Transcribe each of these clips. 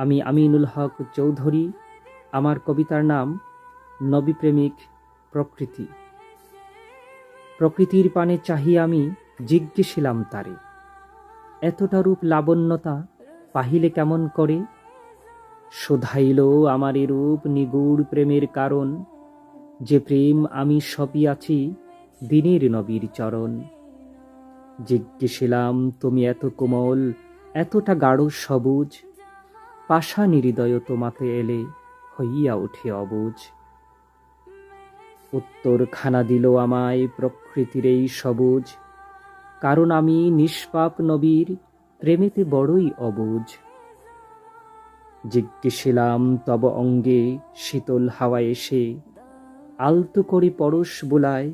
আমি আমিনুল হক চৌধুরী। আমার কবিতার নাম নবী প্রেমিক প্রকৃতি। প্রকৃতির পানে চাহি আমি জিজ্ঞেসিলাম তারে, এতটা রূপ লাবণ্যতা পাহিলে কেমন করে? শোধাইল আমার এ রূপ নিগূঢ় প্রেমের কারণ, যে প্রেম আমি সপিয়াছি দিনের নবীর চরণ। জিজ্ঞেসিলাম তুমি এত কোমল, এতটা গাঢ় সবুজ, পাষাণী হৃদয় তোমাতে এলে হইয়া ওঠে অবুঝ। উত্তরখানা দিল আমায় প্রকৃতির এই সবুজ, কারণ আমি নিষ্পাপ নবীর প্রেমেতে বড়ই অবুঝ। জিজ্ঞেসিলাম তব অঙ্গে শীতল হাওয়া এসে আলতো করে পরশ বুলায়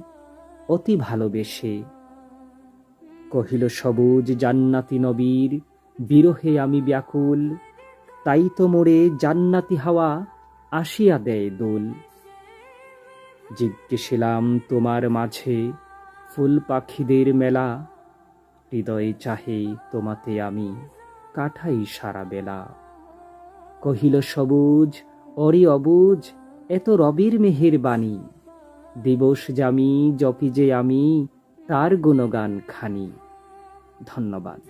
অতি ভালোবেসে। কহিল সবুজ জান্নাতি নবীর বিরহে আমি ব্যাকুল, তাই তো মোরে জান্নাতি হাওয়া আসিয়া দেয় দোল। জিজ্ঞেসিলাম তোমার মাঝে ফুল পাখিদের মেলা, হৃদয়ে চাহে তোমাতে আমি কাটাই সারা বেলা। কহিল সবুজ অরি অবুজ এত রবির মেহের বাণী, দিবস জামি জপি যে আমি তার গুণগান খানি। ধন্যবাদ।